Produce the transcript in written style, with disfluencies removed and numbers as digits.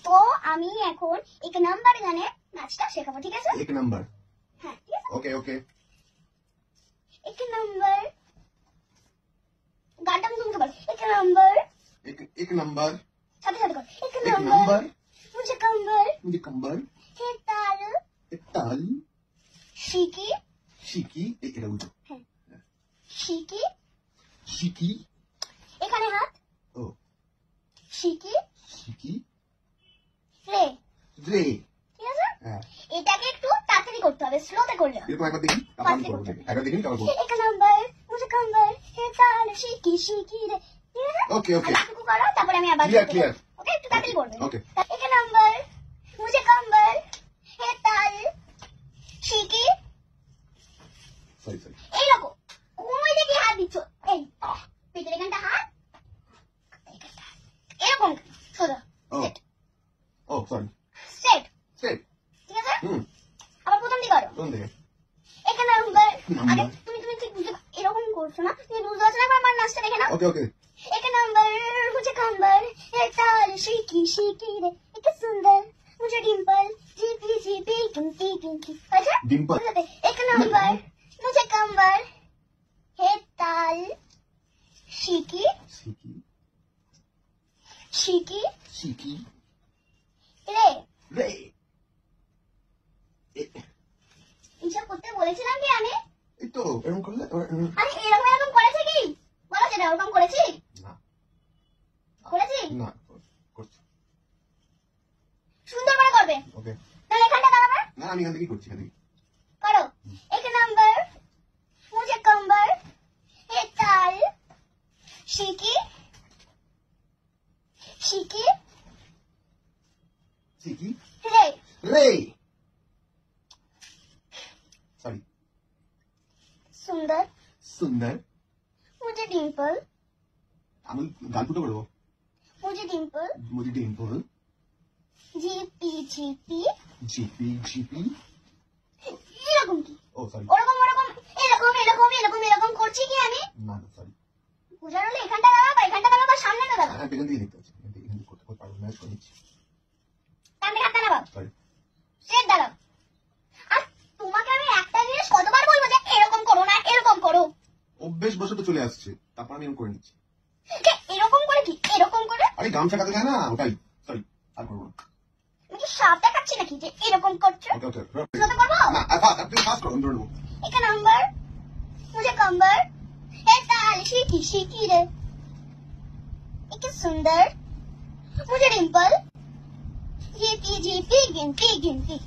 তো আমি এখন এক নাম্বার গানে নাচটা শেখাবো, ঠিক আছে? एक नंबर। হ্যাঁ, ঠিক আছে। Okay okay. এক নাম্বার গানটা তুমি বল। এক নাম্বার एक नंबर। সাথে সাথে কর। এক एक নাম্বার नंबर। মুঝে কম্বল मुझे कंबर। হে তাল एक ताल। শিকি शिकी। এটা উল্টো। হ্যাঁ শিকি शिकी। এখানে হাত ও শিকি शिकी। রে, রে। ঠিক আছে? হ্যাঁ এটাকে একটু তাড়াতাড়ি করতে হবে, স্লোতে করলে হবে। এরকম একবার দেখি, তারপর আমি করবো। একবার দেখি তারপর করবো। এক নাম্বার মুঝে কম্বল হে তাল শিকি শিকি রে, ঠিক আছে? ওকে ওকে। বাকিটুকু করো, তারপরে আমি আবার ক্লিয়ার ক্লিয়ার। ওকে, একটু তাড়াতাড়ি করবে। ওকে। এক নাম্বার মুঝে কম্বল হে তাল শিকি, সরি সরি। এইরকম কোন দিকে হাত দিচ্ছ, এই পেটের এখানটা হাত, এরকম সোজা ও ও সরি। Straight, straight. ঠিক আছে? হুম। আবার প্রথম দিকে করো। কোন দিকে? এক নাম্বার নাম্বার। আগে তুমি তুমি ঠিক বুঝতে এরকম করছো না, তুমি বুঝতে পারছো না, আমার নাচটা দেখে নাও। ওকে ওকে। এক নাম্বার মুঝে কম্বল হে তাল শিকি শিকি রে, এক সুন্দর মুঝে ডিম্পল জিপি জিপি টিঙ্কি টিঙ্কি। আচ্ছা ডিম্পল। এক নাম্বার মুঝে কম্বল হে তাল শিকি শিকি। শিকি শিকি। রে। রে। এইসব করতে বলেছিলাম কি আমি? এই তো এরকম করলে আরে এরকম এরকম করেছে কি বলো, সেটা ওরকম করেছি? না করেছি? না করছি। সুন্দর করে করবে, ওকে। তাহলে এখানটা দাঁড়াবে। না আমি এখান থেকেই করছি, এখান থেকে। করো। এক নাম্বার মুঝে কম্বল হে তাল শিকি শিকি শিকি। রে। রে। সরি। সুন্দর সুন্দর। মুঝে ডিম্পল আমি গান ফুটো করবো। মুঝে ডিম্পল মুझे Dimple. GP GP GP GP. এরকম কি ও সরি। ওরকম ওরকম এরকম এরকম এরকম এরকম করছি কি আমি? না না সরি। বুঝার হলে এখানটা দাঁড়াবা, এখানটা দাঁড়াবা, সামনেটা দাঁড়াবা, হ্যাঁ এখান থেকে দেখতে পাচ্ছি, এখান থেকে করতে পারবো, ম্যাচ করে নিচ্ছি। সামনে হাতটা দাঁড়াবা, সরি। স্ট্রেট দাঁড়াও। আর তোমাকে আমি একটা জিনিস কতবার বলবো যে এরকম করো না, এরকম করো। অভ্যেস বসে চলে আসছে, তারপর আমি এরকম করে নিচ্ছি। যে এরকম করে কি এরকম করে? আরে গামছা কাটে যায় না, ওটাই। সরি আর করবো না। আমি কি সাপ দেখাচ্ছি নাকি যে এরকম করছো? ওকে ওকে। স্লোতে করবো। না আপনি ফাস্ট করুন, ধরে নেবো। এক নাম্বার মুঝে কম্বল হে তাল শিকি শিকি রে, এক সুন্দর মুঝে ডিম্পল জিপি জিপি गिनती गिनती।